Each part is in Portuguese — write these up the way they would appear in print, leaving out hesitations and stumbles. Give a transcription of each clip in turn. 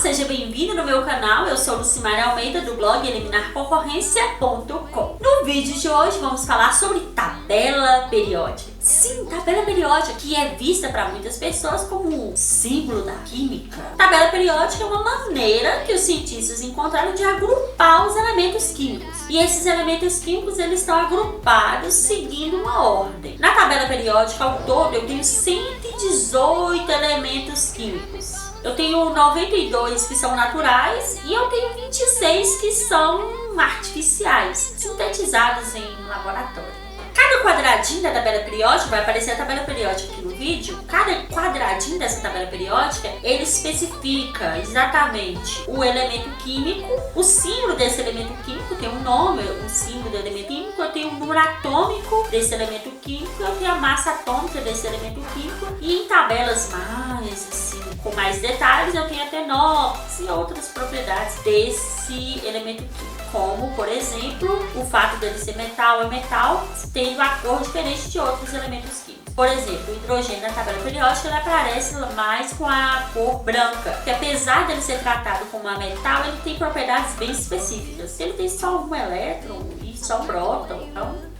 seja bem-vindo no meu canal. Eu sou Lucimara Almeida do blog eliminarconcorrência.com. No vídeo de hoje vamos falar sobre tabela periódica. Sim, tabela periódica, que é vista para muitas pessoas como um símbolo da química. Tabela periódica é uma maneira que os cientistas encontraram de agrupar os elementos químicos. E esses elementos químicos eles estão agrupados seguindo uma ordem. Na tabela periódica, ao todo, eu tenho 118 elementos químicos. Eu tenho 92 que são naturais e eu tenho 26 que são artificiais, sintetizados em laboratório. Cada quadradinho da tabela periódica, vai aparecer a tabela periódica aqui no vídeo, cada quadradinho dessa tabela periódica, ele especifica exatamente o elemento químico, o símbolo desse elemento químico, tem um nome, o símbolo do elemento químico, eu tenho o número atômico desse elemento químico, eu tenho a massa atômica desse elemento químico, e em tabelas mais assim, com mais detalhes, eu tenho até nomes e outras propriedades desse elemento químico. Como, por exemplo, o fato dele ser metal é metal, tendo a cor diferente de outros elementos químicos. Por exemplo, o hidrogênio na tabela periódica ele aparece mais com a cor branca, que apesar dele ser tratado como um metal, ele tem propriedades bem específicas. Ele tem só um elétron e só um próton,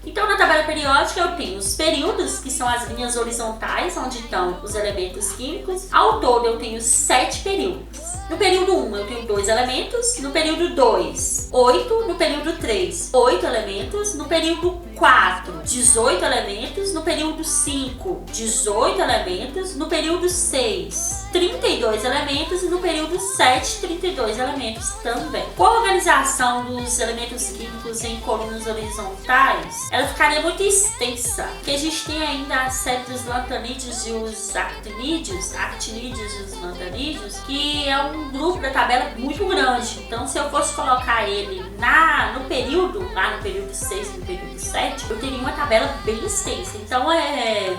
então na tabela periódica eu tenho os períodos, que são as linhas horizontais, onde estão os elementos químicos. Ao todo eu tenho 7 períodos. No período 1 eu tenho 2 elementos, no período 2, 8, no período 3, 8 elementos, no período 4, 18 elementos, no período 5, 18 elementos, no período 6, 32 elementos e no período 7, 32 elementos também. Com a organização dos elementos químicos em colunas horizontais, ela ficaria muito extensa, porque a gente tem ainda a série dos lantanídeos e os actinídeos e os lantanídeos, que é um grupo da tabela muito grande. Então, se eu fosse colocar ele no período, lá no período 6 e no período 7, eu teria uma tabela bem extensa. Então,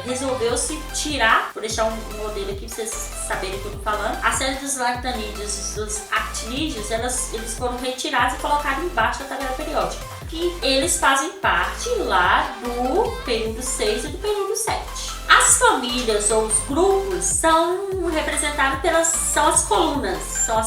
resolveu-se tirar, vou deixar um modelo aqui para vocês saberem o que eu estou falando. A série dos lantanídeos e dos actinídeos, eles foram retirados e colocados embaixo da tabela periódica. E eles fazem parte lá do período 6 e do período 7. As famílias ou os grupos são representados são as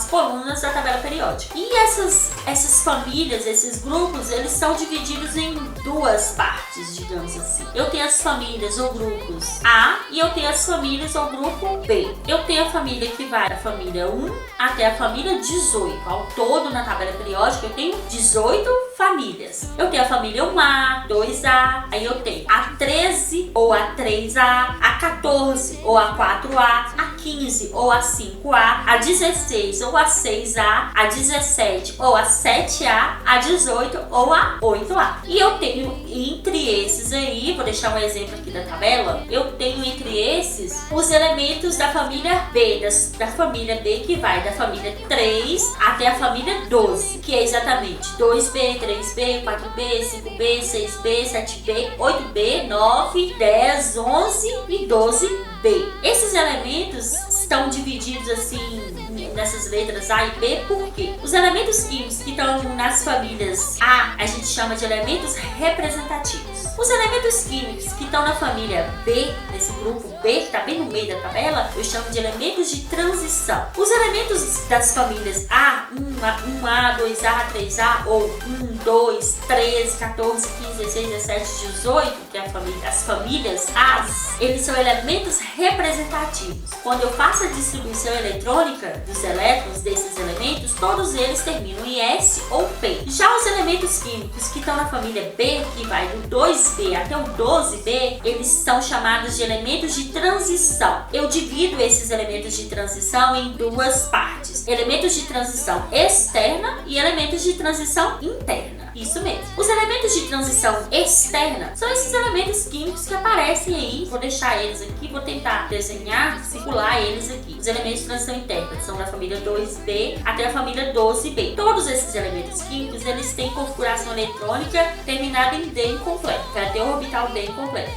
colunas da tabela periódica. E essas famílias, esses grupos, eles são divididos em duas partes, digamos assim. Eu tenho as famílias ou grupos A e eu tenho as famílias ou grupo B. Eu tenho a família que vai da família 1 até a família 18. Ao todo, na tabela periódica, eu tenho 18 famílias. Eu tenho a família 1A, 2A, aí eu tenho a 13 ou a 3A, a 14 ou a 4A, a 15 ou a 5A, a 16 ou a 6A, a 17 ou a 7A, a 18 ou a 8A. E eu tenho entre esses aí, vou deixar um exemplo aqui da tabela, eu tenho entre esses os elementos da família B, da família B que vai da família 3 até a família 12, que é exatamente 2B, 3B, 4B, 5B, 6B, 7B, 8B, 9, 10, 11 e 12B. Esses elementos estão divididos assim nessas letras A e B, porque os elementos químicos que estão nas famílias A gente chama de elementos representativos. Os elementos químicos que estão na família B, nesse grupo B, que está bem no meio da tabela, eu chamo de elementos de transição. Os elementos das famílias A, 1A, 2A, 3A, ou 1, 2, 13, 14, 15, 16, 17, 18, que é as famílias A, eles são elementos representativos. Quando eu faço a distribuição eletrônica dos elétrons desses elementos, todos eles terminam em S ou P. Já os elementos químicos que estão na família B, que vai do 2B até o 12B, eles são chamados de elementos de transição. Eu divido esses elementos de transição em duas partes: elementos de transição externa e elementos de transição interna. Isso mesmo. Os elementos de transição externa são esses elementos químicos que aparecem aí. Vou deixar eles aqui, vou tentar desenhar, circular eles aqui. Os elementos de transição interna são da família 2B até a família 12B. Todos esses elementos químicos, eles têm configuração eletrônica terminada em D incompleto, vai ter o orbital D incompleto.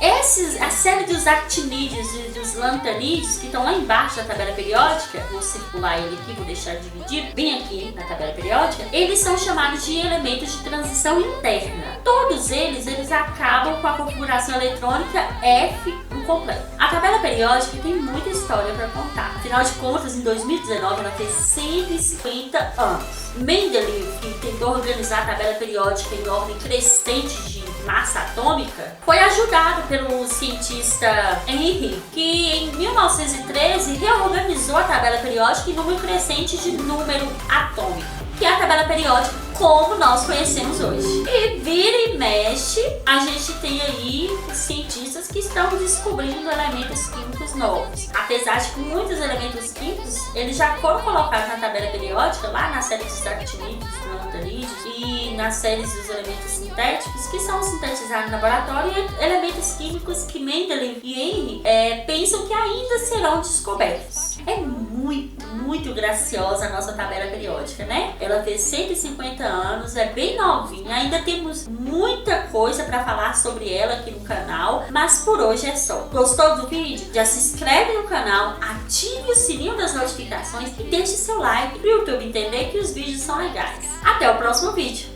A série dos actinídeos e dos lantanídeos, que estão lá embaixo da tabela periódica, vou circular ele aqui, vou deixar dividido bem aqui na tabela periódica, eles são chamados de elementos de transição interna. Todos eles acabam com a configuração eletrônica F completo. A tabela periódica tem muita história para contar. Afinal de contas, em 2019 ela fez 150 anos. Mendeleev, que tentou organizar a tabela periódica em ordem crescente de massa atômica, foi ajudado pelo cientista Henry, que em 1913 reorganizou a tabela periódica em número crescente de número atômico, que é a tabela periódica como nós conhecemos hoje. E vira e mexe, a gente tem aí os cientistas que estão descobrindo elementos químicos novos. Apesar de que muitos elementos químicos eles já foram colocados na tabela periódica, lá na série dos actinídeos, plantarídeos e nas séries dos elementos sintéticos, que são sintetizados no laboratório, e elementos químicos que Mendeleev e Henry pensam que ainda serão descobertos. É muito graciosa a nossa tabela periódica, né? Ela fez 150 anos, é bem novinha, ainda temos muita coisa para falar sobre ela aqui no canal, mas por hoje é só. Gostou do vídeo? Já se inscreve no canal, ative o sininho das notificações e deixe seu like para o YouTube entender que os vídeos são legais. Até o próximo vídeo!